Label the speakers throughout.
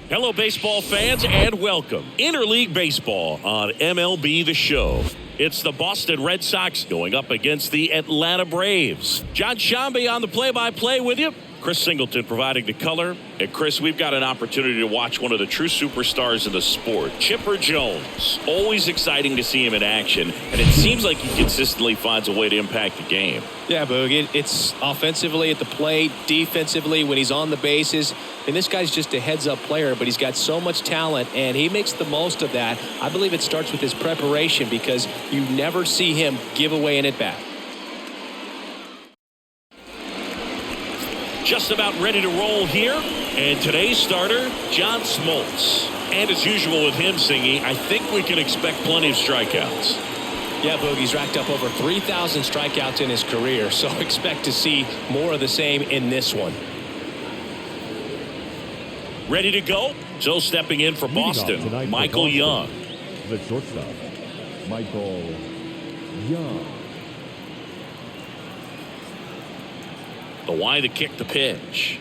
Speaker 1: Hello, baseball fans, and welcome. Interleague Baseball on MLB The Show. It's the Boston Red Sox going up against the Atlanta Braves. John Shambi on the play-by-play with you. Chris Singleton providing the color. And Chris, we've got an opportunity to watch one of the true superstars in the sport, Chipper Jones. Always exciting to see him in action, and it seems like he consistently finds a way to impact the game.
Speaker 2: Yeah, Boog, it's offensively at the plate, defensively when he's on the bases. And this guy's just a heads-up player, but he's got so much talent, and he makes the most of that. I believe it starts with his preparation because you never see him give away an at-bat.
Speaker 1: Just about ready to roll here. And today's starter, John Smoltz. And as usual with him, Singy, I think we can expect plenty of strikeouts.
Speaker 2: Yeah, Boog, he's racked up over 3,000 strikeouts in his career, so expect to see more of the same in this one.
Speaker 1: Ready to go? So stepping in for Boston, Michael Young.
Speaker 3: The shortstop, Michael Young.
Speaker 1: The Y to kick the pitch.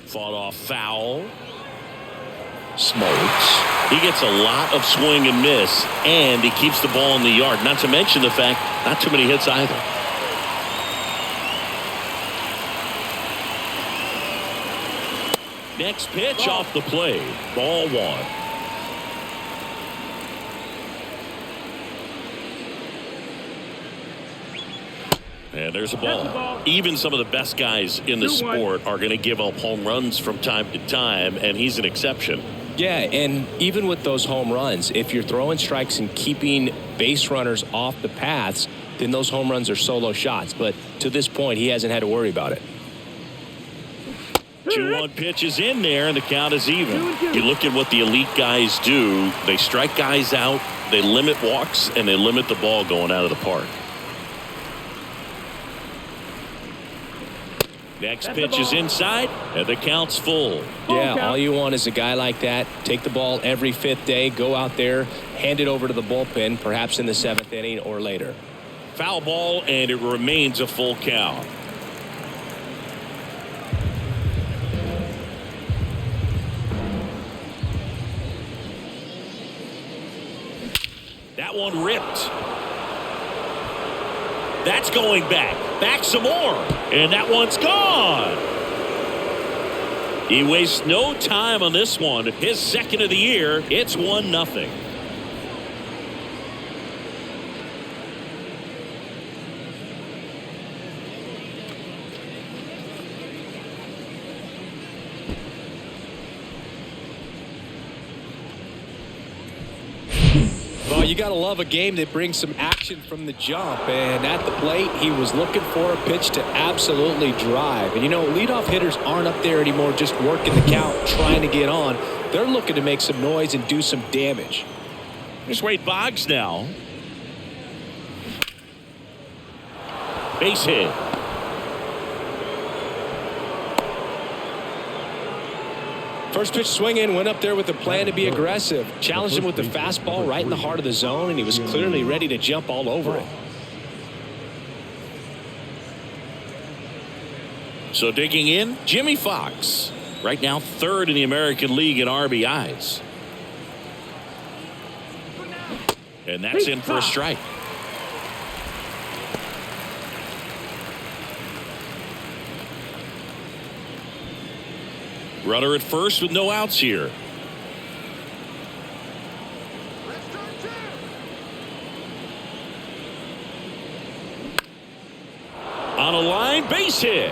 Speaker 1: Fought off foul. Smoltz. He gets a lot of swing and miss, and he keeps the ball in the yard. Not to mention the fact, not too many hits either. Next pitch off the plate. Ball one. And there's a ball. Even some of the best guys in the sport are going to give up home runs from time to time, and he's an exception.
Speaker 2: Yeah, and even with those home runs, if you're throwing strikes and keeping base runners off the paths, then those home runs are solo shots. But to this point, he hasn't had to worry about it.
Speaker 1: 2-1 pitch is in there, and the count is even. You look at what the elite guys do. They strike guys out, they limit walks, and they limit the ball going out of the park. Next pitch is inside, and the count's full.
Speaker 2: Yeah, all you want is a guy like that. Take the ball every fifth day, go out there, hand it over to the bullpen, perhaps in the seventh inning or later.
Speaker 1: Foul ball, and it remains a full count. That one ripped. That's going back. Back some more. And that one's gone. He wastes no time on this one. His second of the year. It's 1-0.
Speaker 2: Well, you got to love a game that brings some action from the jump. And at the plate, he was looking for a pitch to absolutely drive. And, you know, leadoff hitters aren't up there anymore just working the count, trying to get on. They're looking to make some noise and do some damage.
Speaker 1: Here's Wade Boggs now. Base hit.
Speaker 2: First pitch swinging, went up there with a plan to be aggressive. Challenged him with the fastball right in the heart of the zone, and he was clearly ready to jump all over it.
Speaker 1: So digging in, Jimmy Fox. Right now, third in the American League in RBIs. And that's in for a strike. Runner at first with no outs here. On a line, base hit.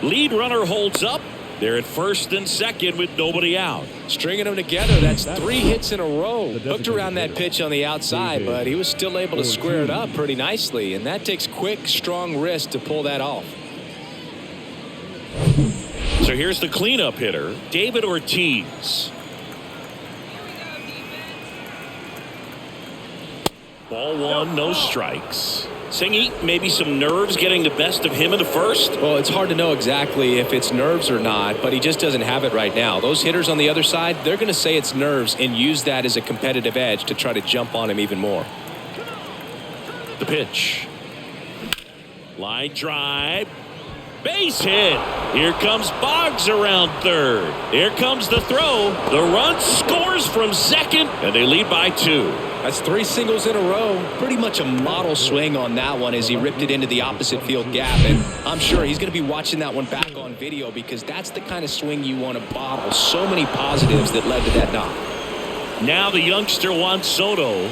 Speaker 1: Lead runner holds up. They're at first and second with nobody out.
Speaker 2: Stringing them together, that's 3 hits in a row. Hooked around that pitch on the outside, but he was still able to square it up pretty nicely, and that takes quick, strong wrist to pull that off.
Speaker 1: So here's the cleanup hitter, David Ortiz. Ball one, no strikes. Singy, maybe some nerves getting the best of him in the first?
Speaker 2: Well, it's hard to know exactly if it's nerves or not, but he just doesn't have it right now. Those hitters on the other side, they're going to say it's nerves and use that as a competitive edge to try to jump on him even more.
Speaker 1: The pitch. Line drive. Base hit. Here comes Boggs around third. Here comes the throw. The run scores from second, and they lead by 2.
Speaker 2: That's 3 singles in a row. Pretty much a model swing on that one as he ripped it into the opposite field gap. And I'm sure he's going to be watching that one back on video because that's the kind of swing you want to bottle. So many positives that led to that knock.
Speaker 1: Now the youngster Juan Soto.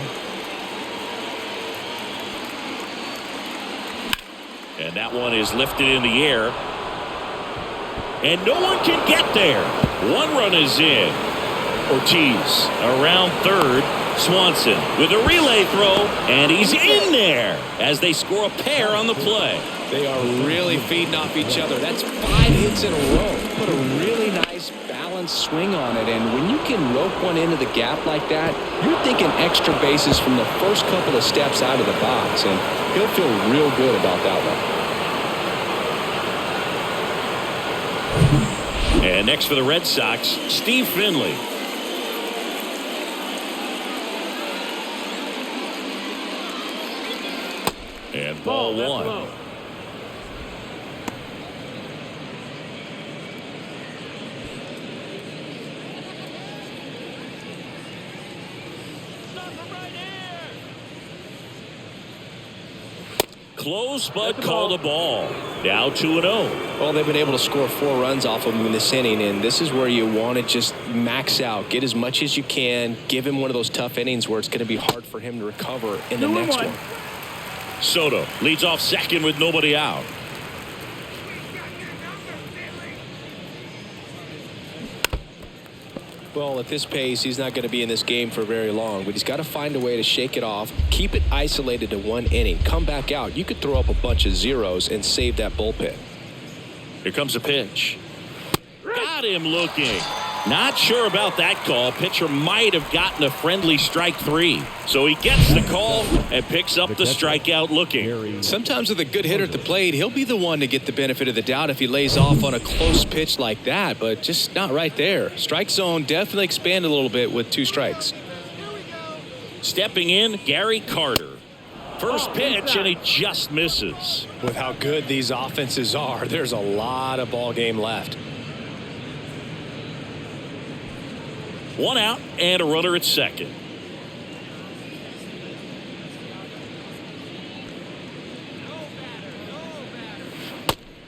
Speaker 1: And that one is lifted in the air. And no one can get there. 1 run is in. Ortiz around third. Swanson with a relay throw, and he's in there as they score a pair on the play.
Speaker 2: They are really feeding off each other. That's 5 hits in a row. Put a really nice balanced swing on it, and when you can rope one into the gap like that, you're thinking extra bases from the first couple of steps out of the box, and he'll feel real good about that one.
Speaker 1: And next for the Red Sox, Steve Finley. And ball 1. Close, but called a ball. Now 2-0.
Speaker 2: Well, they've been able to score 4 runs off of him in this inning, and this is where you want to just max out. Get as much as you can. Give him one of those tough innings where it's going to be hard for him to recover in the next one.
Speaker 1: Soto leads off second with nobody out.
Speaker 2: Well, at this pace, he's not going to be in this game for very long, but he's got to find a way to shake it off, keep it isolated to 1 inning, come back out. You could throw up a bunch of zeros and save that bullpen.
Speaker 1: Here comes a pitch. Got him looking. Not sure about that call. Pitcher might have gotten a friendly strike 3. So he gets the call and picks up the strikeout looking.
Speaker 2: Sometimes with a good hitter at the plate, he'll be the one to get the benefit of the doubt if he lays off on a close pitch like that, but just not right there. Strike zone definitely expanded a little bit with 2 strikes.
Speaker 1: Stepping in, Gary Carter. First pitch, and he just misses.
Speaker 2: With how good these offenses are, there's a lot of ball game left.
Speaker 1: 1 out and a runner at second.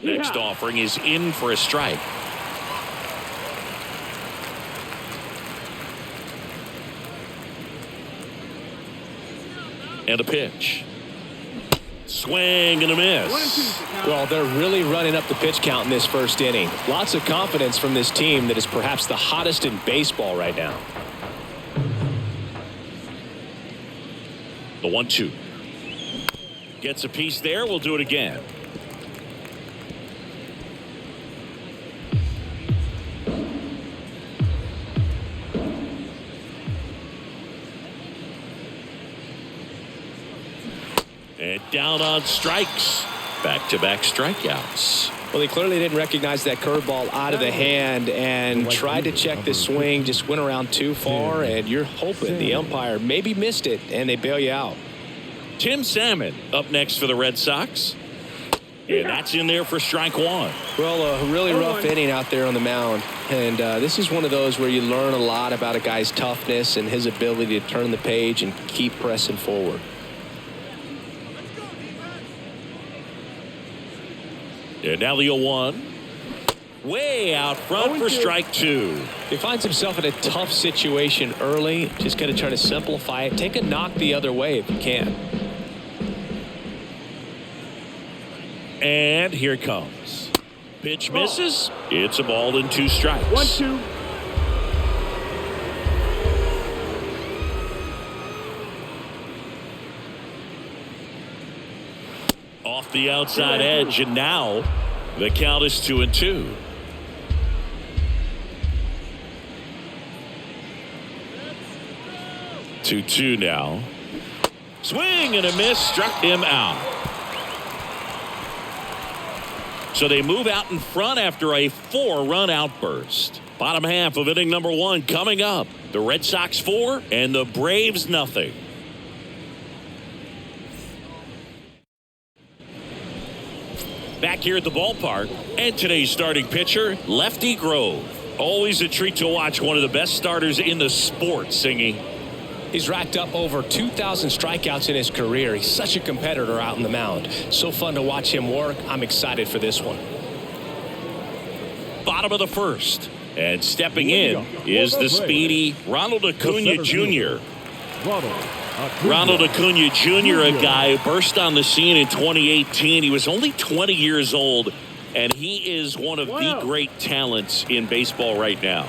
Speaker 1: Next offering is in for a strike. And a pitch. Swing and a miss.
Speaker 2: Well, they're really running up the pitch count in this first inning. Lots of confidence from this team that is perhaps the hottest in baseball right now.
Speaker 1: The 1-2. Gets a piece there. We'll do it again. And down on strikes. Back-to-back strikeouts.
Speaker 2: Well, he clearly didn't recognize that curveball out of the hand and tried to check the swing, just went around too far, and you're hoping the umpire maybe missed it, and they bail you out.
Speaker 1: Tim Salmon up next for the Red Sox. And that's in there for strike 1.
Speaker 2: Well, a really rough inning out there on the mound, and this is one of those where you learn a lot about a guy's toughness and his ability to turn the page and keep pressing forward.
Speaker 1: And now the 0-1. Way out front for strike 2.
Speaker 2: He finds himself in a tough situation early. Just got to try to simplify it. Take a knock the other way if you can.
Speaker 1: And here it comes. Pitch misses. It's a ball and 2 strikes.
Speaker 4: 1-2.
Speaker 1: Off the outside edge, and now the count is 2-2. Two now. Swing and a miss, struck him out. So they move out in front after a 4-run outburst. Bottom half of inning number 1 coming up. The Red Sox 4 and the Braves nothing. Back here at the ballpark, and today's starting pitcher, Lefty Grove. Always a treat to watch one of the best starters in the sport, Singy.
Speaker 2: He's racked up over 2,000 strikeouts in his career. He's such a competitor out in the mound. So fun to watch him work. I'm excited for this one.
Speaker 1: Bottom of the first. And stepping in is the speedy Ronald Acuna Jr. Ronald Acuna Jr., a guy who burst on the scene in 2018. He was only 20 years old, and he is one of the great talents in baseball right now.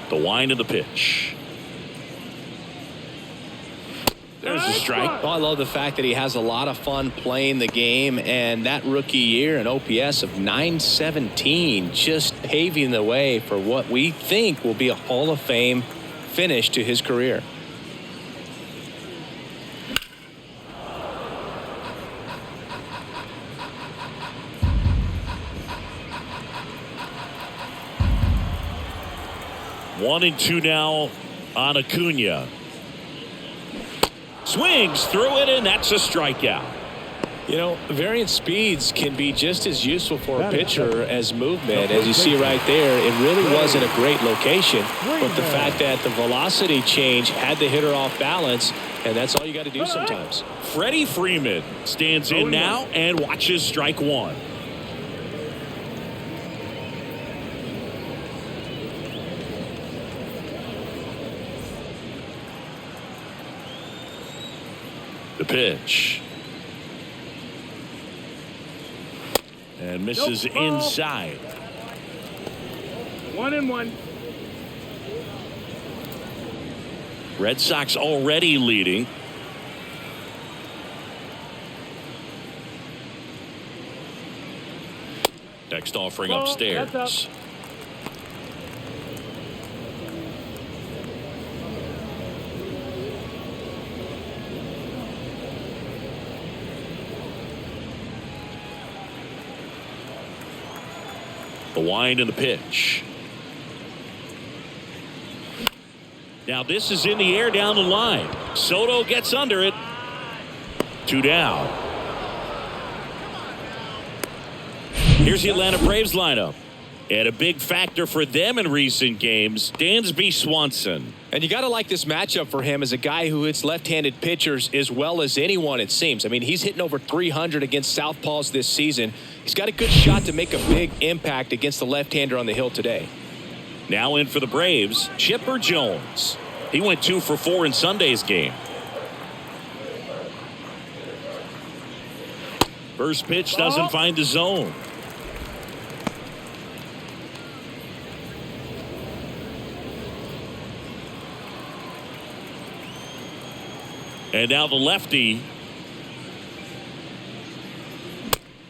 Speaker 1: The wind of the pitch. There's a strike.
Speaker 2: Well, I love the fact that he has a lot of fun playing the game, and that rookie year an OPS of 917 just paving the way for what we think will be a Hall of Fame finish to his career.
Speaker 1: One and two now on Acuna. Swings through it, and that's a strikeout.
Speaker 2: You know, variant speeds can be just as useful for a pitcher as movement. As you see right there, it really wasn't a great location, but the fact that the velocity change had the hitter off balance, and that's all you got to do sometimes.
Speaker 1: Freddie Freeman stands in now and watches strike one. The pitch. And misses inside.
Speaker 4: 1-1.
Speaker 1: Red Sox already leading. Next offering upstairs. The wind and the pitch. Now this is in the air down the line. Soto gets under it. 2 down. Here's the Atlanta Braves lineup. And a big factor for them in recent games, Dansby Swanson.
Speaker 2: And you got to like this matchup for him as a guy who hits left-handed pitchers as well as anyone, it seems. I mean, he's hitting over 300 against southpaws this season. He's got a good shot to make a big impact against the left-hander on the hill today.
Speaker 1: Now in for the Braves, Chipper Jones. He went 2 for 4 in Sunday's game. First pitch doesn't find the zone. And now the lefty.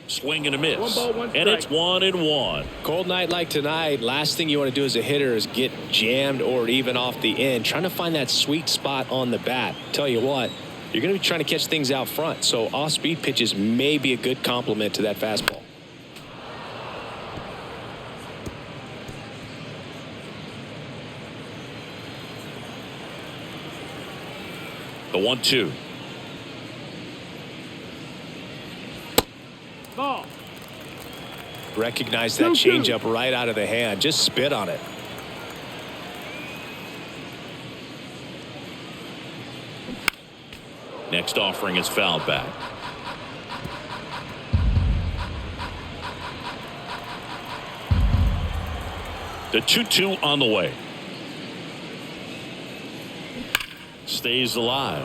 Speaker 1: Swing and a miss.
Speaker 4: 1 ball, 1 strike.
Speaker 1: And it's 1-1.
Speaker 2: Cold night like tonight, last thing you want to do as a hitter is get jammed or even off the end. Trying to find that sweet spot on the bat. Tell you what, you're going to be trying to catch things out front. So off-speed pitches may be a good complement to that fastball.
Speaker 1: The 1-2.
Speaker 4: Ball.
Speaker 2: Recognize that changeup right out of the hand. Just spit on it.
Speaker 1: Next offering is fouled back. The 2-2 on the way. Stays alive.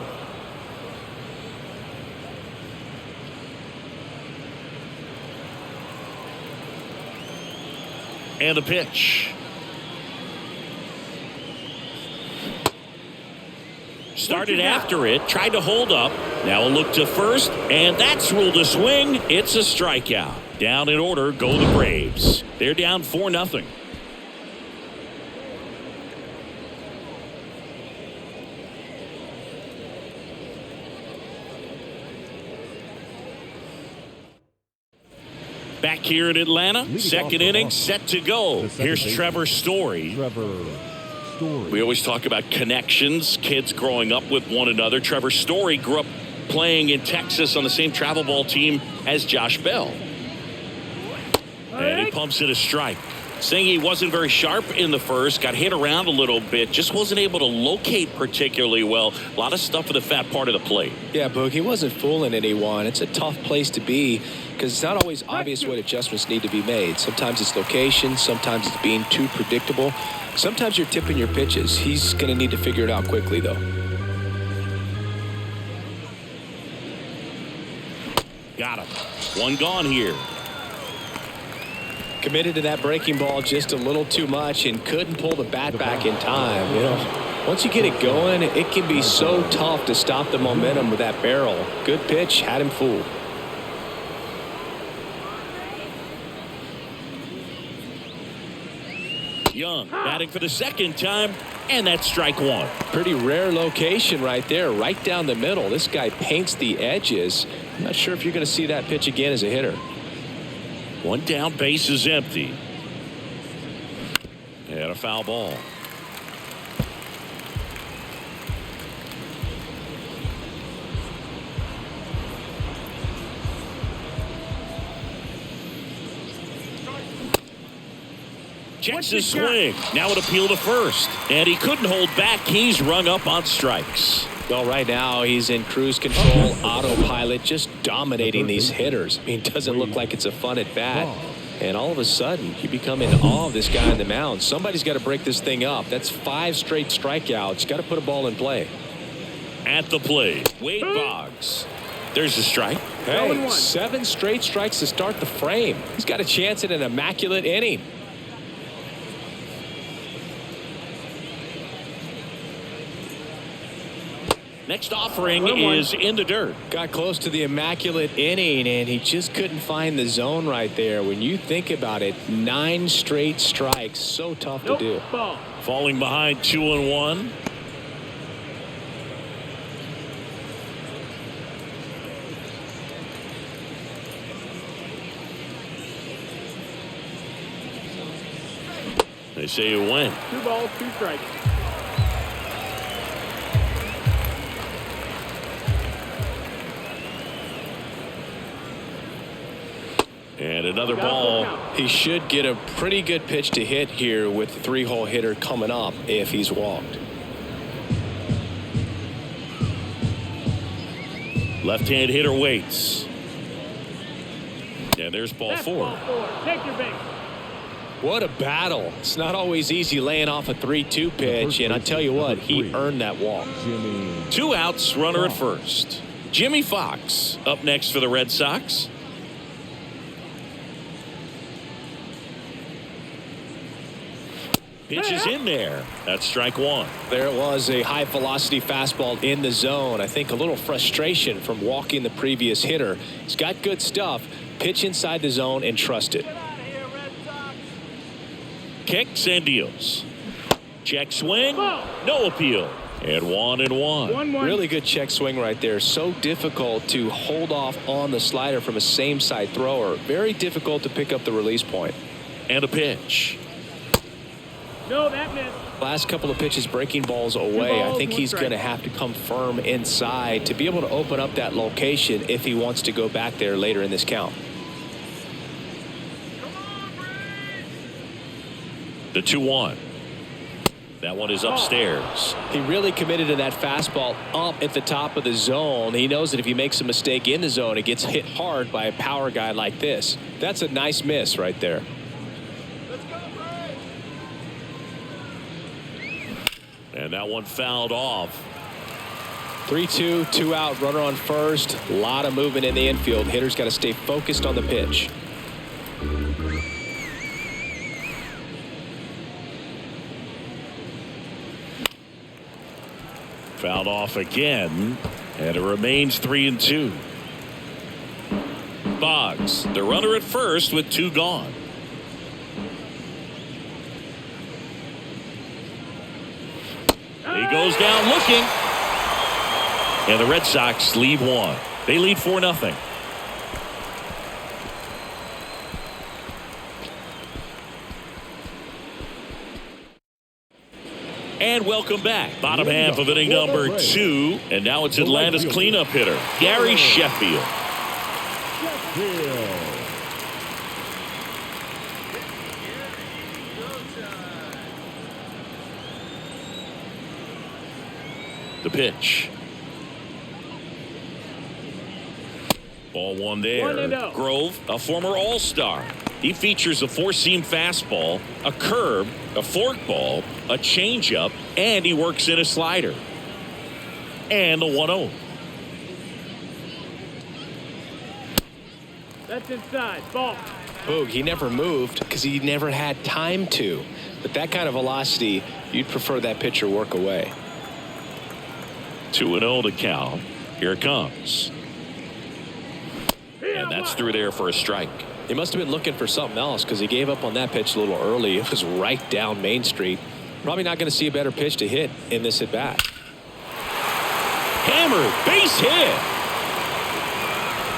Speaker 1: And the pitch. Started after it, tried to hold up. Now a look to first, and that's ruled a swing. It's a strikeout. Down in order go the Braves. They're down 4-0. Back here in Atlanta, second inning set to go. Here's Trevor Story. We always talk about connections, kids growing up with one another. Trevor Story grew up playing in Texas on the same travel ball team as Josh Bell. And he pumps it a strike. Saying he wasn't very sharp in the first, got hit around a little bit, just wasn't able to locate particularly well. A lot of stuff in the fat part of the plate.
Speaker 2: Yeah, Boog, he wasn't fooling anyone. It's a tough place to be because it's not always obvious what adjustments need to be made. Sometimes it's location, sometimes it's being too predictable. Sometimes you're tipping your pitches. He's going to need to figure it out quickly, though.
Speaker 1: Got him. One gone here.
Speaker 2: Committed to that breaking ball just a little too much and couldn't pull the bat back in time. You know, once you get it going, it can be so tough to stop the momentum with that barrel. Good pitch, had him fooled.
Speaker 1: Young batting for the second time, and that's strike one.
Speaker 2: Pretty rare location right there, right down the middle. This guy paints the edges. I'm not sure if you're going to see that pitch again as a hitter.
Speaker 1: One down, base is empty. And a foul ball. Checks his swing. Now an appeal to first. And he couldn't hold back. He's rung up on strikes.
Speaker 2: Well, right now he's in cruise control, autopilot, just dominating these hitters. I mean, it doesn't look like it's a fun at bat. And all of a sudden, you become in awe of this guy on the mound. Somebody's got to break this thing up. That's 5 straight strikeouts. Got to put a ball in play.
Speaker 1: At the plate, Wade Boggs. There's a strike.
Speaker 2: Hey, 7 straight strikes to start the frame. He's got a chance at an immaculate inning.
Speaker 1: Next offering is in the dirt.
Speaker 2: Got close to the immaculate inning, and he just couldn't find the zone right there. When you think about it, 9 straight strikes. So tough to do.
Speaker 1: Falling behind 2-1. They say you win.
Speaker 4: 2 balls, 2 strikes.
Speaker 1: And another ball.
Speaker 2: He should get a pretty good pitch to hit here with the 3-hole hitter coming up if he's walked.
Speaker 1: Left-hand hitter waits. And there's ball 4.
Speaker 4: Take your base.
Speaker 2: What a battle. It's not always easy laying off a 3-2 pitch, and I tell you what, he earned that walk.
Speaker 1: 2 outs, runner at first. Jimmy Fox up next for the Red Sox. Pitch is in there. That's strike 1.
Speaker 2: There it was, a high velocity fastball in the zone. I think a little frustration from walking the previous hitter. He's got good stuff. Pitch inside the zone and trust it.
Speaker 1: Kicks and deals. Check swing. No appeal. And 1-1.
Speaker 2: Really good check swing right there. So difficult to hold off on the slider from a same side thrower. Very difficult to pick up the release point.
Speaker 1: And a pitch.
Speaker 4: No, that missed.
Speaker 2: Last couple of pitches breaking balls away. I think he's going to have to come firm inside to be able to open up that location if he wants to go back there later in this count.
Speaker 1: The 2-1. That one is upstairs.
Speaker 2: He really committed to that fastball up at the top of the zone. He knows that if he makes a mistake in the zone, it gets hit hard by a power guy like this. That's a nice miss right there.
Speaker 1: And that one fouled off.
Speaker 2: 3-2, 2 out, runner on first. A lot of movement in the infield. Hitter's got to stay focused on the pitch.
Speaker 1: Fouled off again, and it remains 3-2. Boggs, the runner at first with 2 gone. He goes down looking, and the Red Sox lead 1. They lead 4-0. And welcome back. Bottom half of inning number 2. And now it's Atlanta's cleanup hitter, Gary Sheffield. The pitch. Ball one there.
Speaker 4: 1-0.
Speaker 1: Grove, a former All-Star. He features a four-seam fastball, a curve, a forkball, a changeup, and he works in a slider. And the 1-0.
Speaker 4: That's inside. Ball.
Speaker 2: Boog, he never moved because he never had time to. But that kind of velocity, you'd prefer that pitcher work away.
Speaker 1: 2-0 to count. Here it comes. And that's through there for a strike.
Speaker 2: He must have been looking for something else because he gave up on that pitch a little early. It was right down Main Street. Probably not going to see a better pitch to hit in this at-bat.
Speaker 1: Hammered, base hit.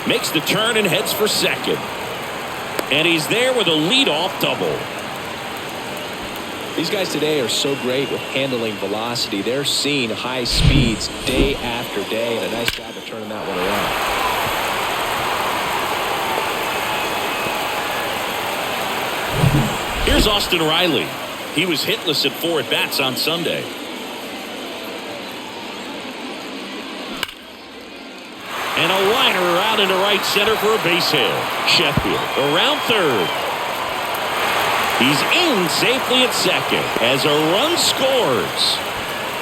Speaker 1: Makes the turn and heads for second. And he's there with a leadoff double.
Speaker 2: These guys today are so great with handling velocity. They're seeing high speeds day after day, and a nice job of turning that one around.
Speaker 1: Here's Austin Riley. He was hitless at 4 at-bats on Sunday. And a liner out into right center for a base hit. Sheffield around third. He's in safely at second as a run scores.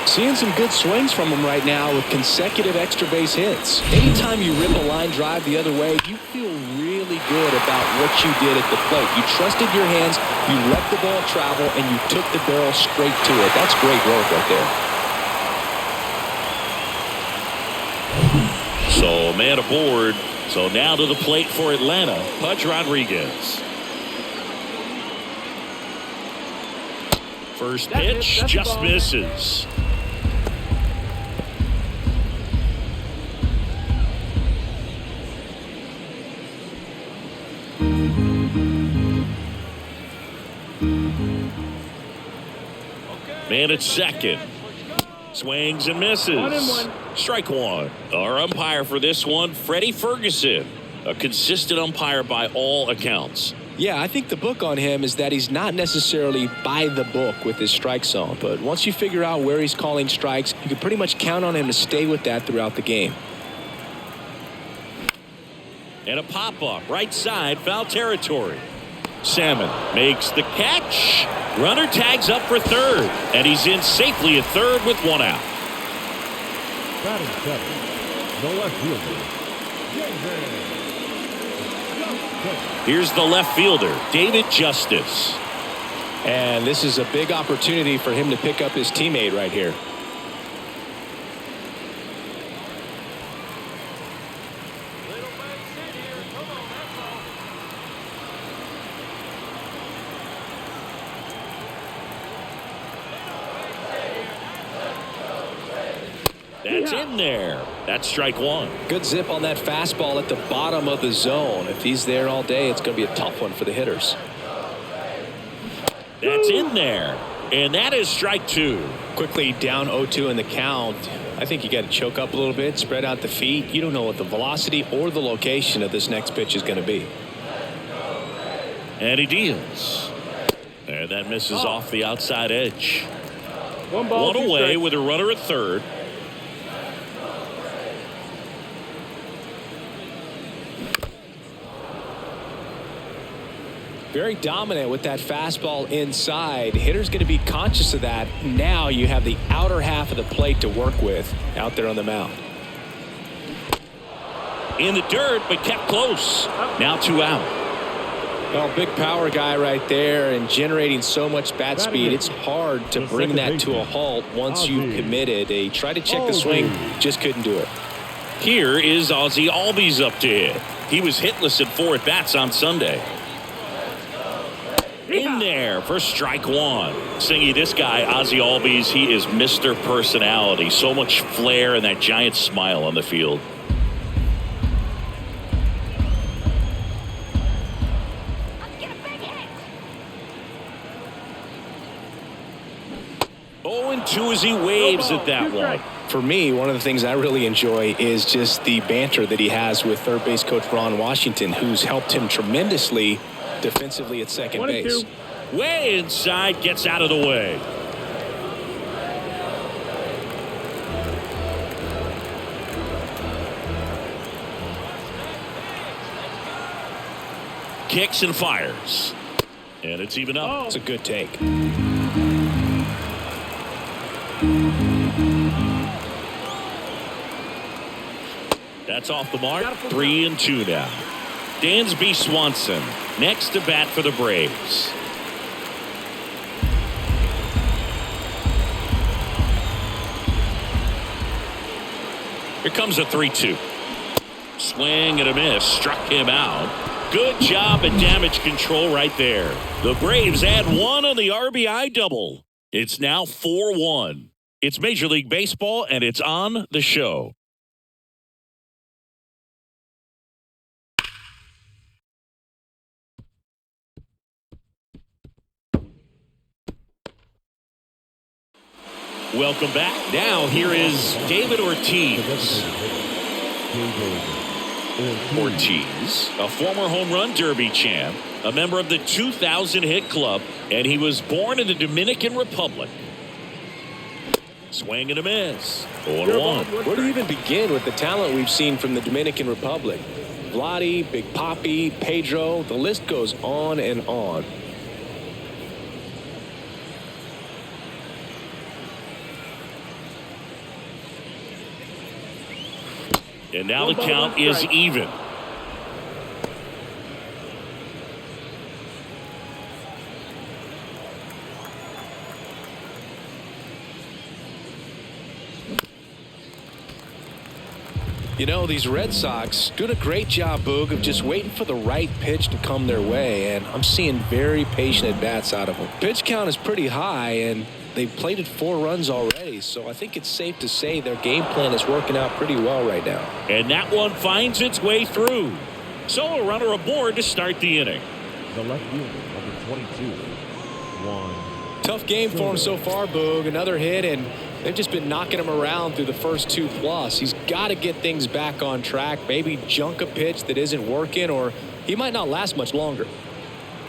Speaker 2: Seeing some good swings from him right now with consecutive extra base hits. Anytime you rip a line drive the other way, you feel really good about what you did at the plate. You trusted your hands, you let the ball travel, and you took the barrel straight to it. That's great work right there.
Speaker 1: So man aboard. So now to the plate for Atlanta, Pudge Rodriguez. First pitch just misses. Man at second. Swings and misses.
Speaker 4: 1-1.
Speaker 1: Strike one. Our umpire for this one, Freddie Ferguson. A consistent umpire by all accounts.
Speaker 2: Yeah, I think the book on him is that he's not necessarily by the book with his strike zone. But once you figure out where he's calling strikes, you can pretty much count on him to stay with that throughout the game.
Speaker 1: And a pop-up right side, foul territory. Salmon makes the catch. Runner tags up for third. And he's in safely at third with one out.
Speaker 3: Batting seven, the left fielder.
Speaker 1: Here's the left fielder, David Justice.
Speaker 2: And this is a big opportunity for him to pick up his teammate right here.
Speaker 1: That's in there. That's strike one.
Speaker 2: Good zip on that fastball at the bottom of the zone. If he's there all day, it's going to be a tough one for the hitters.
Speaker 1: That's in there. And that is strike two.
Speaker 2: Quickly down 0-2 in the count. I think you got to choke up a little bit, spread out the feet. You don't know what the velocity or the location of this next pitch is going to be.
Speaker 1: And he deals. And that misses off the outside edge.
Speaker 4: One ball,
Speaker 1: One
Speaker 4: two
Speaker 1: away
Speaker 4: strikes.
Speaker 1: with a runner at third.
Speaker 2: Very dominant with that fastball inside. Hitter's going to be conscious of that. Now you have the outer half of the plate to work with out there on the mound.
Speaker 1: In the dirt, but kept close. Now 2 out.
Speaker 2: Well, big power guy right there and generating so much bat speed. It's hard to bring that to a halt once you've committed. They tried to check the swing, just couldn't do it.
Speaker 1: Here is Ozzie Albies up to hit. He was hitless at 4 at bats on Sunday. In there for strike one. Singy, this guy, Ozzie Albies, he is Mr. Personality. So much flair and that giant smile on the field.
Speaker 5: Let's get a big hit.
Speaker 1: 0-2 2 as he waves at that one.
Speaker 2: For me, one of the things I really enjoy is just the banter that he has with third base coach Ron Washington, who's helped him tremendously defensively at second base.
Speaker 1: Way inside, gets out of the way. Kicks and fires. And it's even up.
Speaker 2: It's a good take.
Speaker 1: That's off the mark. 3-2 now. Dansby Swanson next to bat for the Braves. Here comes a 3-2. Swing and a miss. Struck him out. Good job at damage control right there. The Braves add 1 on the RBI double. It's now 4-1. It's Major League Baseball, and it's on the show. Welcome back. Now here is David Ortiz. Ortiz, a former home run derby champ, a member of the 2000 hit club, and he was born in the Dominican Republic. Swing and a miss. 0-1.
Speaker 2: Where do you even begin with the talent we've seen from the Dominican Republic? Vladdy, Big Papi, Pedro, the list goes on and on.
Speaker 1: And now the count is even.
Speaker 2: You know, these Red Sox doing a great job, Boog, of just waiting for the right pitch to come their way, and I'm seeing very patient at-bats out of them. Pitch count is pretty high, and they've plated 4 runs already, so I think it's safe to say their game plan is working out pretty well right now.
Speaker 1: And that one finds its way through. So a runner aboard to start the inning.
Speaker 3: The left fielder, number 22. 1.
Speaker 2: Tough game for him so far, Boog. Another hit, and they've just been knocking him around through the first 2+. He's got to get things back on track, maybe junk a pitch that isn't working, or he might not last much longer.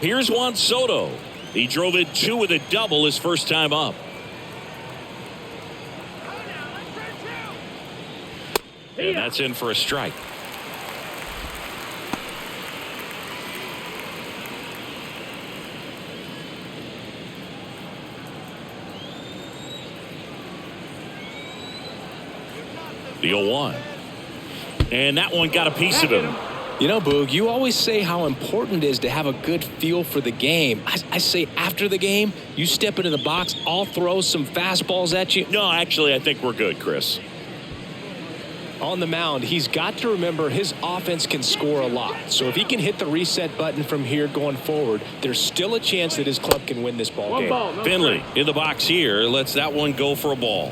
Speaker 1: Here's Juan Soto. He drove it 2 with a double his first time up. And that's in for a strike. The 0-1. And that one got a piece of him.
Speaker 2: You know, Boog, you always say how important it is to have a good feel for the game. I say after the game, you step into the box, I'll throw some fastballs at you.
Speaker 1: No, actually, I think we're good, Chris.
Speaker 2: On the mound, he's got to remember his offense can score a lot. So if he can hit the reset button from here going forward, there's still a chance that his club can win this ball game.
Speaker 1: Finley in the box here lets that one go for a ball.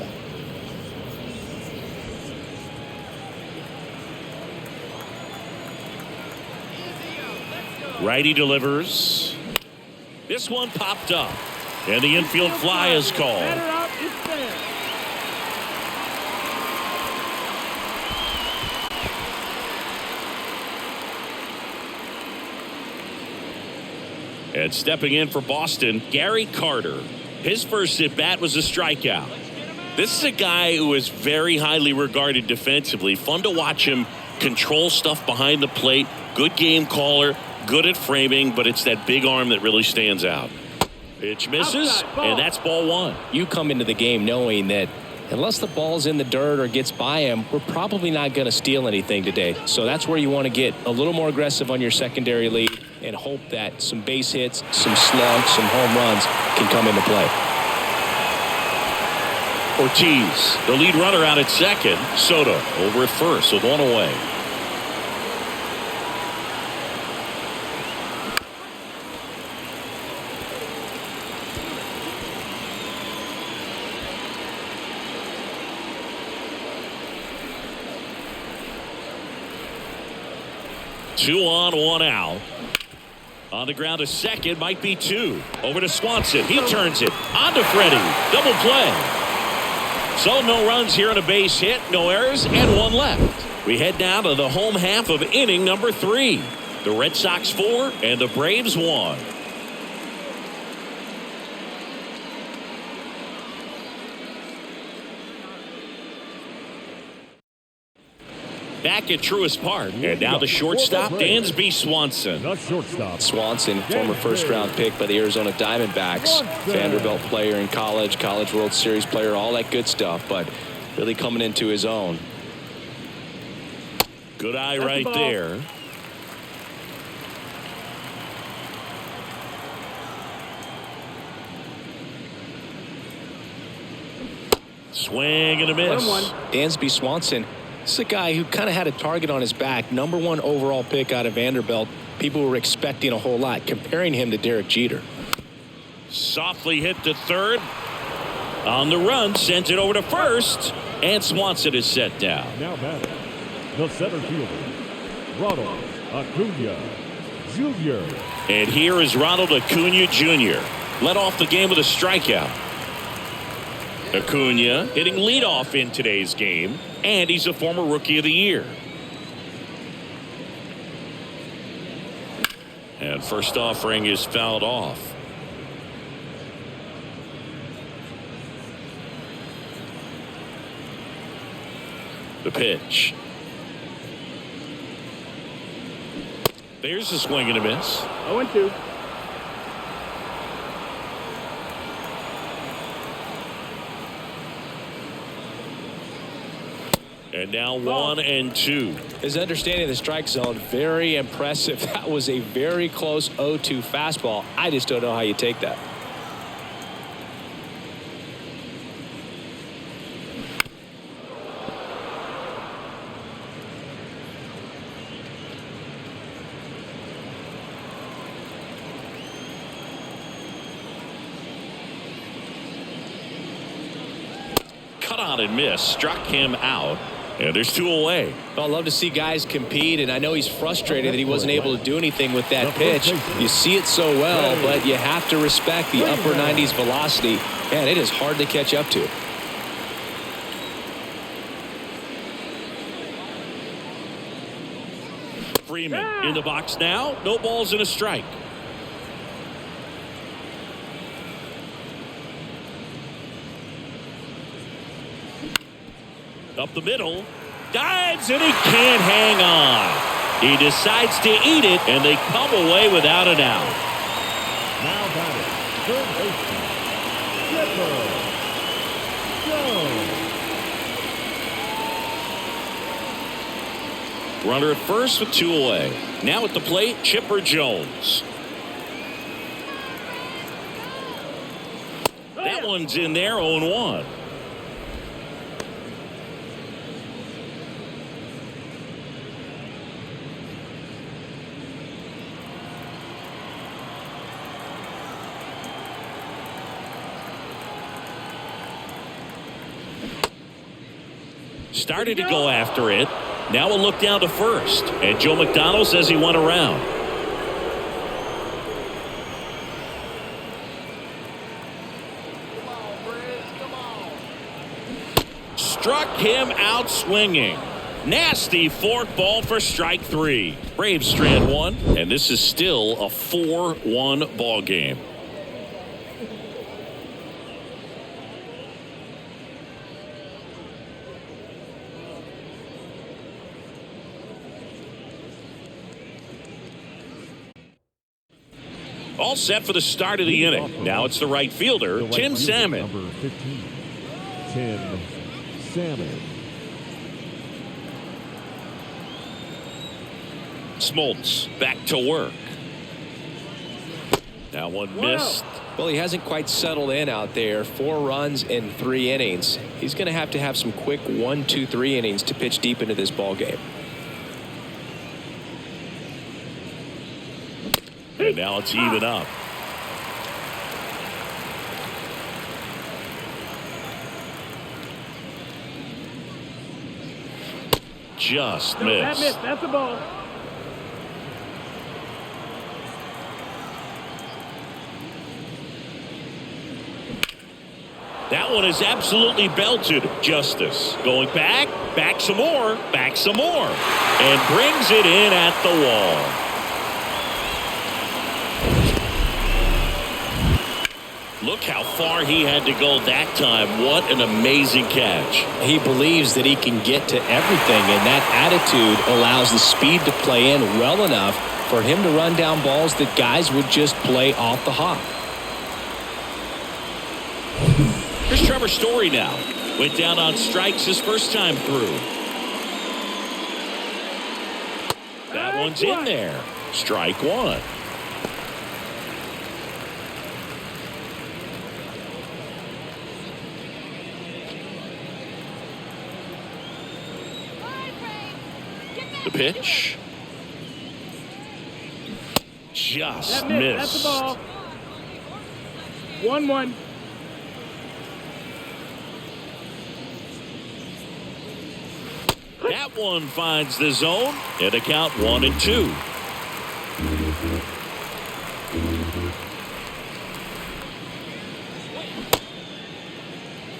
Speaker 1: Righty delivers. This one popped up. And the infield fly is called. And stepping in for Boston, Gary Carter. His first at bat was a strikeout. This is a guy who is very highly regarded defensively. Fun to watch him control stuff behind the plate. Good game caller. Good at framing, but it's that big arm that really stands out. Pitch misses, and that's ball 1.
Speaker 2: You come into the game knowing that unless the ball's in the dirt or gets by him, we're probably not going to steal anything today. So that's where you want to get a little more aggressive on your secondary lead and hope that some base hits, some slugs, some home runs can come into play.
Speaker 1: Ortiz, the lead runner out at second. Soto over at first with 1 away. Two on, 1 out. On the ground to second, might be 2. Over to Swanson. He turns it. On to Freddie. Double play. So no runs here on a base hit, no errors, and one left. We head now to the home half of inning number 3. The Red Sox 4 and the Braves 1. Back at Truist Park, and now the shortstop, Dansby Swanson.
Speaker 3: The shortstop.
Speaker 2: Swanson, former first-round pick by the Arizona Diamondbacks. Vanderbilt player in college, College World Series player, all that good stuff, but really coming into his own.
Speaker 1: Good eye right there. Swing and a miss.
Speaker 2: Dansby Swanson. This is a guy who kind of had a target on his back. #1 overall pick out of Vanderbilt. People were expecting a whole lot, comparing him to Derek Jeter.
Speaker 1: Softly hit to third. On the run, sends it over to first. And Swanson is set down.
Speaker 3: Now batting, the center fielder, Ronald Acuna Jr.
Speaker 1: And here is Ronald Acuna Jr. Led off the game with a strikeout. Acuna hitting leadoff in today's game, and he's a former Rookie of the Year. And first offering is fouled off. The pitch. There's a swing and a miss.
Speaker 4: 0-2.
Speaker 1: And now 1-2.
Speaker 2: His understanding of the strike zone, very impressive. That was a very close 0-2 fastball. I just don't know how you take that.
Speaker 1: Cut on and miss. Struck him out. And there's 2 away.
Speaker 2: Well, I love to see guys compete, and I know he's frustrated that he wasn't able to do anything with that pitch. You see it so well, but you have to respect the upper 90s velocity. Man, it is hard to catch up to.
Speaker 1: Freeman in the box now. No balls and a strike. Up the middle. Dives, and he can't hang on. He decides to eat it, and they come away without an out.
Speaker 3: Now batting, third baseman, Chipper Jones.
Speaker 1: Runner at first with 2 away. Now at the plate, Chipper Jones. That one's in there, 0-1. Started to go after it. Now a look down to first. And Joe McDonald says he went around. Struck him out swinging. Nasty fork ball for strike 3. Braves strand 1. And this is still a 4-1 ball game. All set for the start of the inning. Now it's the right fielder, Tim Salmon.
Speaker 3: Number 15, Tim Salmon.
Speaker 1: Smoltz back to work. That one missed.
Speaker 2: Well, he hasn't quite settled in out there. 4 runs in 3 innings. He's going to have some quick 1, 2, 3 innings to pitch deep into this ball game.
Speaker 1: And now it's even up. Just missed.
Speaker 4: That missed. That's a ball.
Speaker 1: That one is absolutely belted. Justice going back some more, and brings it in at the wall. Look how far he had to go that time. What an amazing catch.
Speaker 2: He believes that he can get to everything, and that attitude allows the speed to play in well enough for him to run down balls that guys would just play off the hop.
Speaker 1: Here's Trevor Story now. Went down on strikes his first time through. That one's in there. Strike one. The pitch. Just missed.
Speaker 4: That's the ball. 1-1.
Speaker 1: That one finds the zone. And a count 1-2.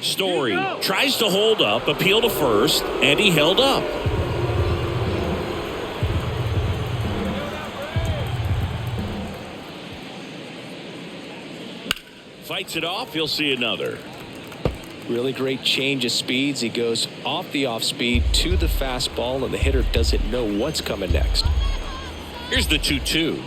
Speaker 1: Story tries to hold up, appeal to first, and he held up. Fights it off. He'll see another.
Speaker 2: Really great change of speeds. He goes off the off speed to the fastball, and the hitter doesn't know what's coming next.
Speaker 1: Here's the 2-2.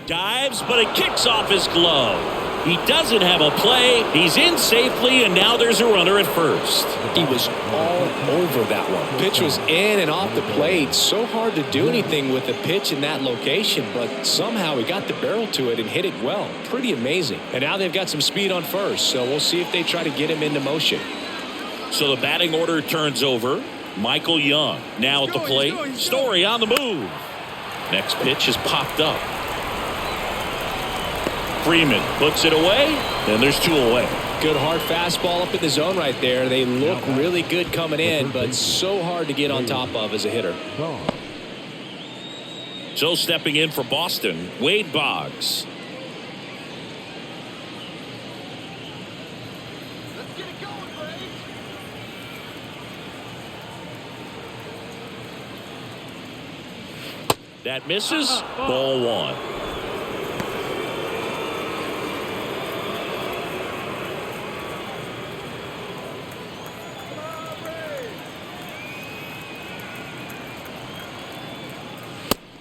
Speaker 1: Dives, but it kicks off his glove. He doesn't have a play. He's in safely, and now there's a runner at first.
Speaker 2: He was all over that one. Pitch was in and off the plate. So hard to do anything with the pitch in that location, but somehow he got the barrel to it and hit it well. Pretty amazing. And now they've got some speed on first, so we'll see if they try to get him into motion.
Speaker 1: So the batting order turns over. Michael Young now at the plate. Story on the move. Next pitch is popped up. Freeman puts it away, and there's 2 away.
Speaker 2: Good hard fastball up in the zone right there. They look really good coming in, but so hard to get on top of as a hitter.
Speaker 1: So stepping in for Boston, Wade Boggs. That misses. Ball 1.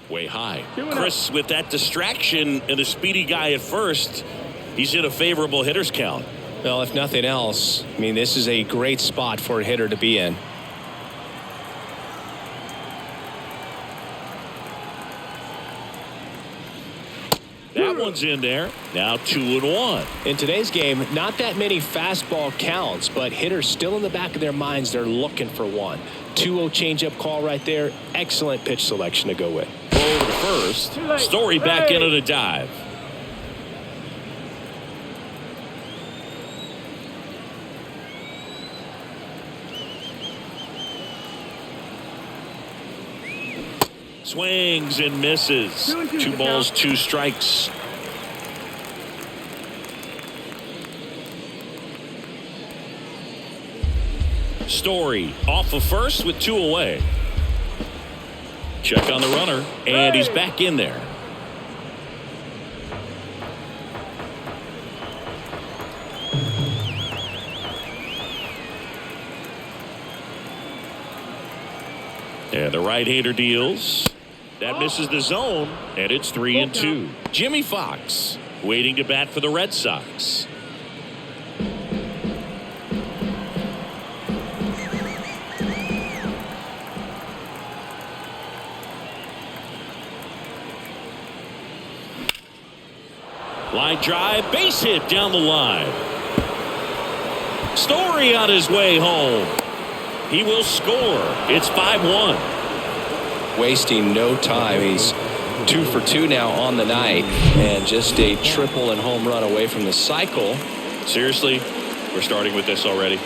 Speaker 1: Way high. Chris, with that distraction and a speedy guy at first, he's in a favorable hitter's count.
Speaker 2: Well, if nothing else, I mean, this is a great spot for a hitter to be in.
Speaker 1: That one's in there. Now 2-1.
Speaker 2: In today's game, not that many fastball counts, but hitters still in the back of their minds, they're looking for one. 2-0 changeup call right there. Excellent pitch selection to go with.
Speaker 1: Over to first. Story back in on a dive. Swings and misses. 2 balls, 2 strikes. Story off of first with 2 away. Check on the runner, and he's back in there. And the right-hander deals. That misses the zone, and it's 3-2. Jimmy Fox waiting to bat for the Red Sox. Line drive, base hit down the line. Story on his way home. He will score. It's 5-1.
Speaker 2: Wasting no time. He's 2 for 2 now on the night, and just a triple and home run away from the cycle.
Speaker 1: Seriously, we're starting with this already.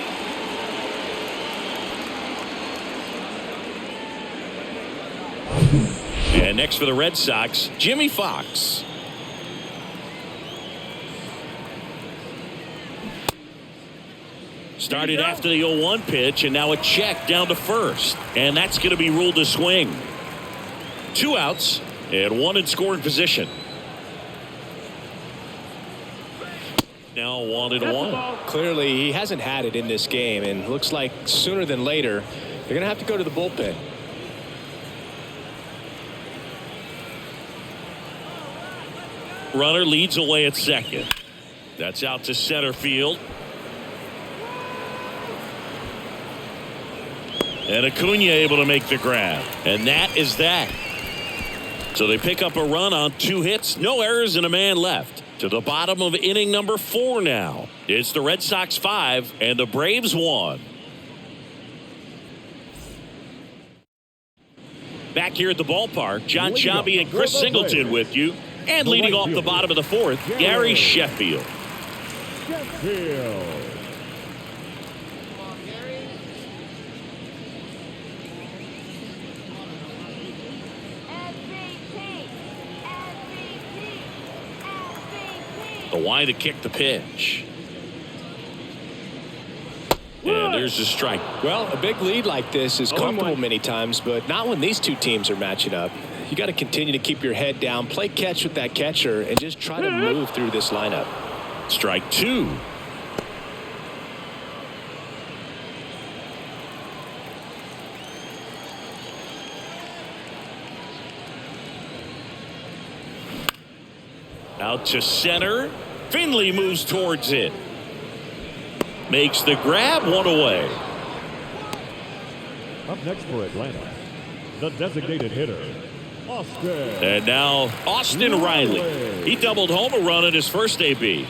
Speaker 1: And next for the Red Sox, Jimmy Fox. Started after the 0-1 pitch, and now a check down to first. And that's going to be ruled a swing. 2 outs and 1 in scoring position. Now 1-1.
Speaker 2: Clearly, he hasn't had it in this game, and looks like sooner than later, they're going to have to go to the bullpen.
Speaker 1: Runner leads away at second. That's out to center field. And Acuna able to make the grab. And that is that. So they pick up a run on 2 hits, no errors, and a man left. To the bottom of inning number 4 now. It's the Red Sox 5 and the Braves 1. Back here at the ballpark, John Sciambi and Chris Singleton with you. And leading off the bottom of the 4th, Gary Sheffield. The wind to kick the pitch. And there's a strike.
Speaker 2: Well, a big lead like this is comfortable many times, but not when these two teams are matching up. You got to continue to keep your head down, play catch with that catcher, and just try to move through this lineup.
Speaker 1: Strike 2. Out to center. Finley moves towards it. Makes the grab, 1 away.
Speaker 3: Up next for Atlanta, the designated hitter, Austin.
Speaker 1: And now Austin Riley. He doubled home a run in his first AB.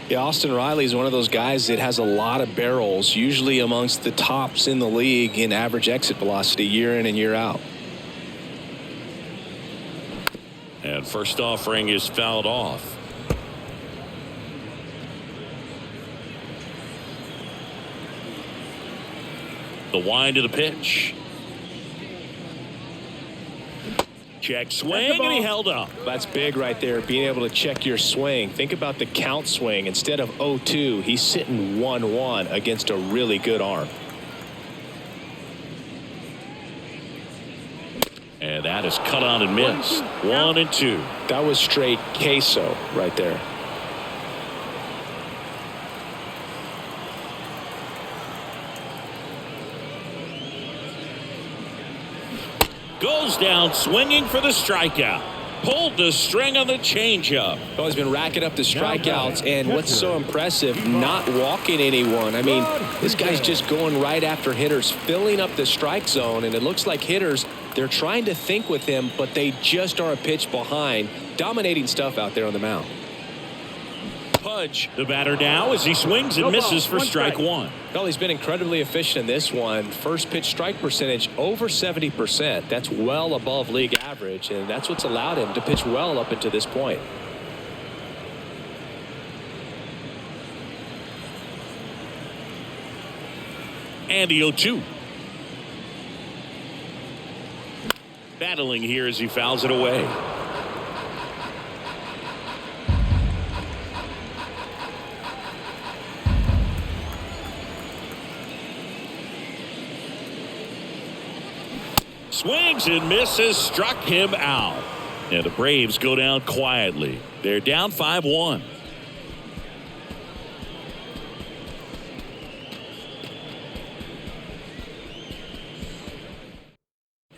Speaker 2: Yeah, Austin Riley is one of those guys that has a lot of barrels, usually amongst the tops in the league in average exit velocity year in and year out.
Speaker 1: And first offering is fouled off. The wind to the pitch. Check swing, and he held up.
Speaker 2: That's big right there, being able to check your swing. Think about the count swing. Instead of 0-2, he's sitting 1-1 against a really good arm.
Speaker 1: And that is cut on and missed. 1-2.
Speaker 2: That was straight queso right there.
Speaker 1: Goes down swinging for the strikeout. Pulled the string on the changeup.
Speaker 2: Well, he's been racking up the strikeouts, and what's so impressive, not walking anyone. I mean, this guy's just going right after hitters, filling up the strike zone, and it looks like hitters, they're trying to think with him, but they just are a pitch behind. Dominating stuff out there on the mound.
Speaker 1: Pudge, the batter now, as he swings and misses for strike 1.
Speaker 2: Well, he's been incredibly efficient in this one. First pitch strike percentage over 70%. That's well above league average, and that's what's allowed him to pitch well up until this point.
Speaker 1: And the 0-2. Battling here as he fouls it away. Swings and misses, struck him out. And the Braves go down quietly. They're down 5-1.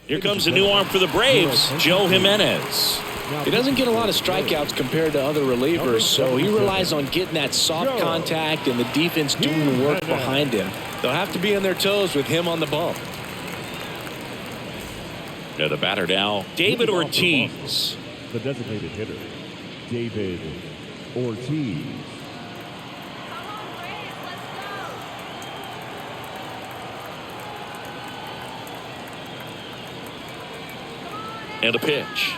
Speaker 1: Here comes a new arm for the Braves, Joe Jimenez.
Speaker 2: He doesn't get a lot of strikeouts compared to other relievers, so he relies on getting that soft contact and the defense doing the work behind him. They'll have to be on their toes with him on the bump.
Speaker 1: Now the batter now, David Ortiz.
Speaker 3: The designated hitter, David Ortiz.
Speaker 1: And a pitch.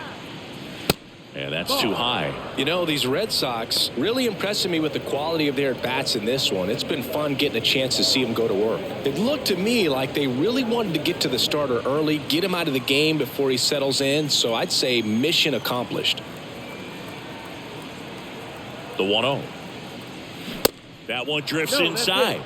Speaker 1: And that's too high.
Speaker 2: You know, these Red Sox really impressing me with the quality of their at-bats in this one. It's been fun getting a chance to see them go to work. It looked to me like they really wanted to get to the starter early, get him out of the game before he settles in. So I'd say mission accomplished.
Speaker 1: The 1-0. That one drifts
Speaker 4: No, that's
Speaker 1: inside.
Speaker 4: it.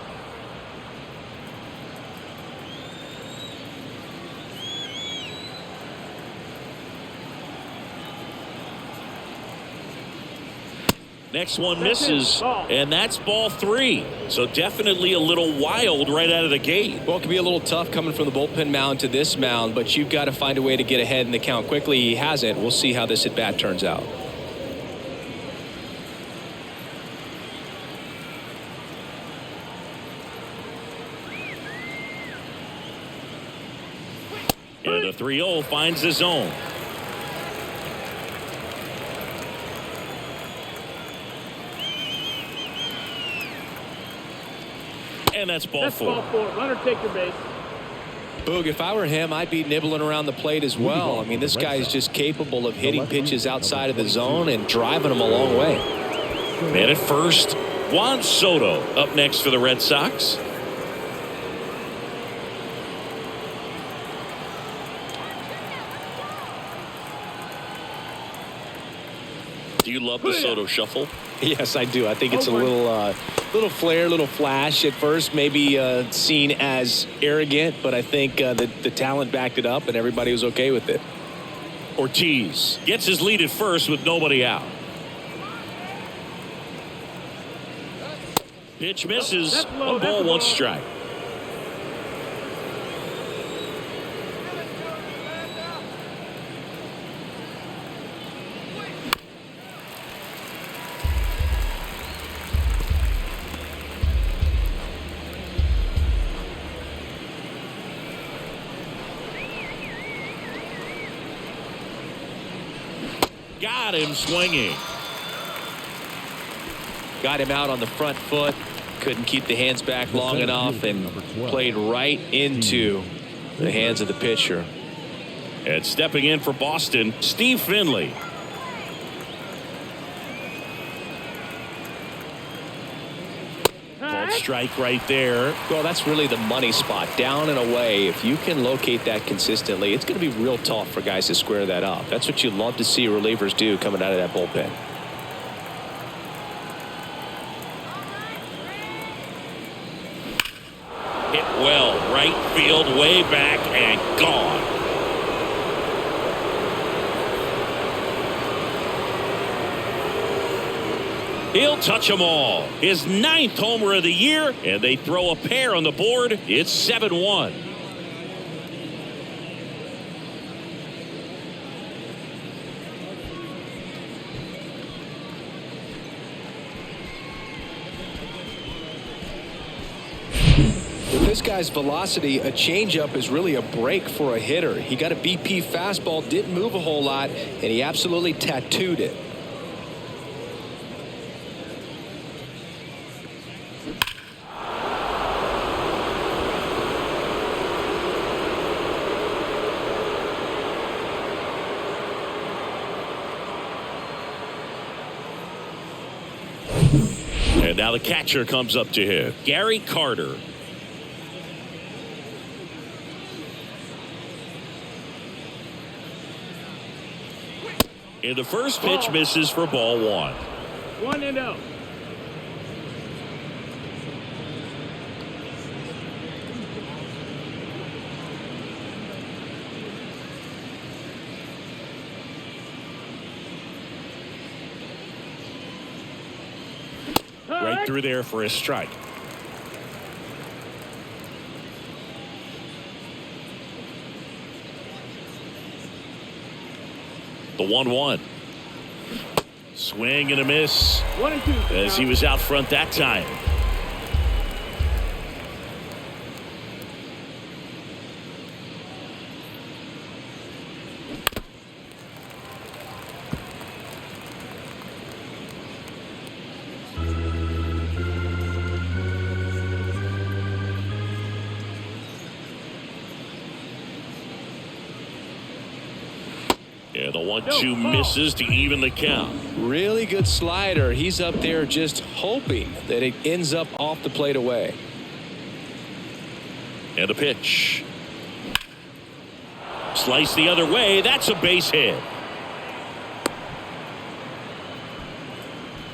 Speaker 1: Next one
Speaker 4: That's it.
Speaker 1: misses,
Speaker 4: Ball.
Speaker 1: and that's ball 3. So definitely a little wild right out of the gate.
Speaker 2: Well, it can be a little tough coming from the bullpen mound to this mound, but you've got to find a way to get ahead in the count quickly. He hasn't. We'll see how this at bat turns out.
Speaker 1: And the 3-0 finds the zone. And that's ball
Speaker 4: That's
Speaker 1: 4.
Speaker 4: ball 4. Runner take your base.
Speaker 2: Boog, if I were him, I'd be nibbling around the plate as well. I mean, this guy is just capable of hitting pitches outside of the zone and driving them a long way.
Speaker 1: Man at first, Juan Soto up next for the Red Sox. Do you love the Soto shuffle?
Speaker 2: Yes, I do. I think it's a little flair, little flash at first, maybe seen as arrogant, but I think the talent backed it up and everybody was okay with it.
Speaker 1: Ortiz gets his lead at first with nobody out. Pitch misses.
Speaker 4: That's low.
Speaker 1: One
Speaker 4: That's
Speaker 1: ball,
Speaker 4: a
Speaker 1: one
Speaker 4: ball.
Speaker 1: strike. Got him swinging.
Speaker 2: Got him out on the front foot. Couldn't keep the hands back long enough and played right into the hands of the pitcher.
Speaker 1: And stepping in for Boston, Steve Finley. Called strike right there.
Speaker 2: Well, that's really the money spot. Down and away. If you can locate that consistently, it's going to be real tough for guys to square that up. That's what you love to see relievers do coming out of that bullpen.
Speaker 1: Hit well, right field, way back, and gone. He'll touch them all. His 9th homer of the year, and they throw a pair on the board. It's 7-1.
Speaker 2: With this guy's velocity, a changeup is really a break for a hitter. He got a BP fastball, didn't move a whole lot, and he absolutely tattooed it.
Speaker 1: And now the catcher comes up to him, Gary Carter. And the first pitch misses for ball 1.
Speaker 4: 1-0.
Speaker 1: Right through there for a strike. The 1-1. Swing and a miss
Speaker 4: 1-2.
Speaker 1: as he was out front that time. Yeah, the 1-2 misses to even the count.
Speaker 2: Really good slider. He's up there just hoping that it ends up off the plate away.
Speaker 1: And a pitch. Slice the other way. That's a base hit.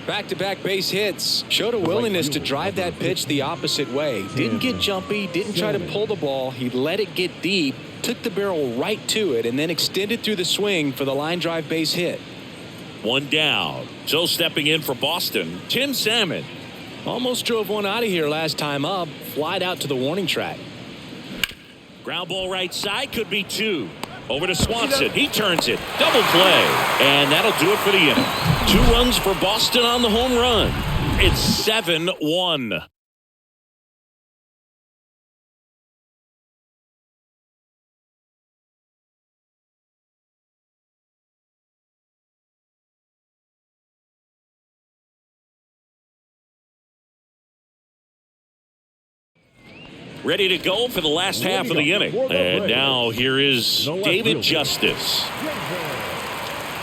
Speaker 2: Back-to-back base hits. Showed a willingness to drive that pitch the opposite way. Didn't get jumpy, didn't try to pull the ball. He let it get deep, took the barrel right to it, and then extended through the swing for the line drive base hit.
Speaker 1: One down. So stepping in for Boston, Tim Salmon.
Speaker 2: Almost drove one out of here last time up. Flied out to the warning track.
Speaker 1: Ground ball right side, could be two. Over to Swanson. He turns it. Double play. And that'll do it for the inning. 2 runs for Boston on the home run. It's 7-1. Ready to go for the last half of the inning. And now here is David Justice.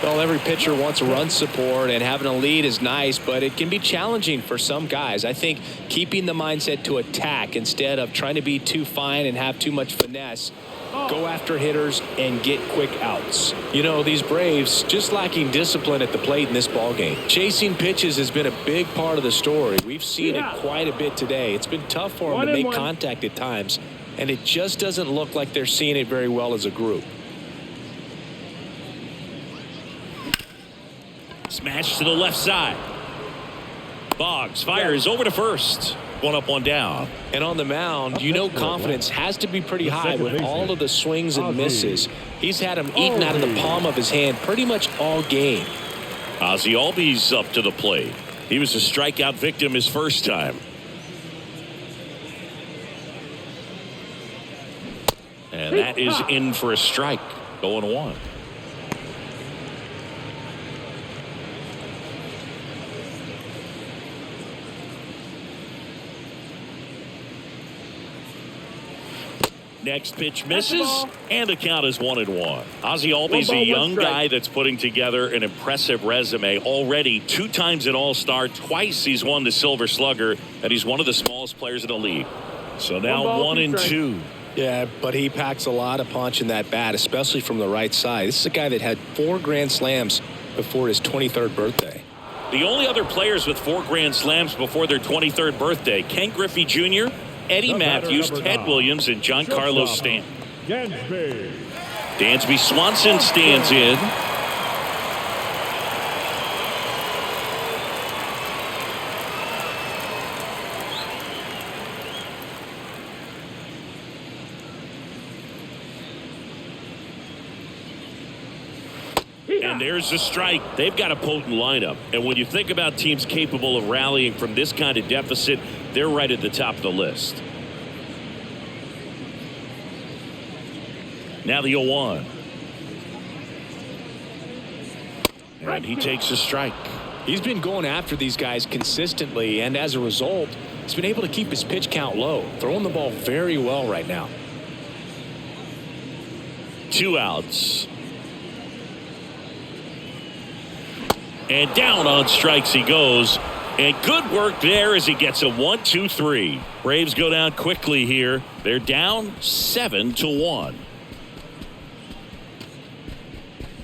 Speaker 2: Well, every pitcher wants a run support, and having a lead is nice, but it can be challenging for some guys. I think keeping the mindset to attack instead of trying to be too fine and have too much finesse. Go after hitters and get quick outs. You know, these Braves just lacking discipline at the plate in this ballgame. Chasing pitches has been a big part of the story. We've seen it quite a bit today. It's been tough for them to make contact at times, and it just doesn't look like they're seeing it very well as a group.
Speaker 1: Smash to the left side. Boggs fires over to first. 1 up, 1 down.
Speaker 2: And on the mound, you know confidence has to be pretty high with all of the swings and misses. He's had them eaten out of the palm of his hand pretty much all game.
Speaker 1: Ozzie Albies up to the plate. He was a strikeout victim his first time. And that is in for a strike. 0-1. Next pitch misses, and the count is 1-1. Ozzie Albies, a young guy that's putting together an impressive resume. Already 2 times an All-Star, twice he's won the Silver Slugger, and he's one of the smallest players in the league. So now 1-2.
Speaker 2: Yeah, but he packs a lot of punch in that bat, especially from the right side. This is a guy that had 4 Grand Slams before his 23rd birthday.
Speaker 1: The only other players with 4 Grand Slams before their 23rd birthday, Ken Griffey Jr., Eddie Matthews, Ted Williams, and Giancarlo Stanton. Dansby Swanson stands in. And there's the strike. They've got a potent lineup. And when you think about teams capable of rallying from this kind of deficit, they're right at the top of the list. Now the 0-1. And he takes a strike.
Speaker 2: He's been going after these guys consistently, and as a result, he's been able to keep his pitch count low, throwing the ball very well right now.
Speaker 1: 2 outs. And down on strikes he goes. And good work there as he gets a 1-2-3. Braves go down quickly here. They're down 7-1.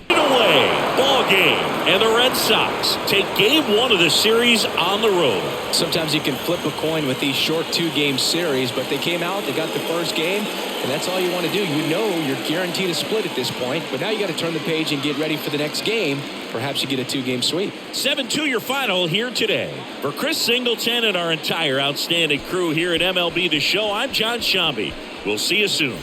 Speaker 1: Away. Ball game. And the Red Sox take game 1 of the series on the road.
Speaker 2: Sometimes you can flip a coin with these short 2-game series, but they came out, they got the first game, and that's all you want to do. You know you're guaranteed a split at this point, but now you got to turn the page and get ready for the next game. Perhaps you get a 2-game sweep.
Speaker 1: 7-2 your final here today. For Chris Singleton and our entire outstanding crew here at MLB The Show, I'm John Shambi. We'll see you soon.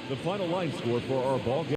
Speaker 3: The final line score for our ball game.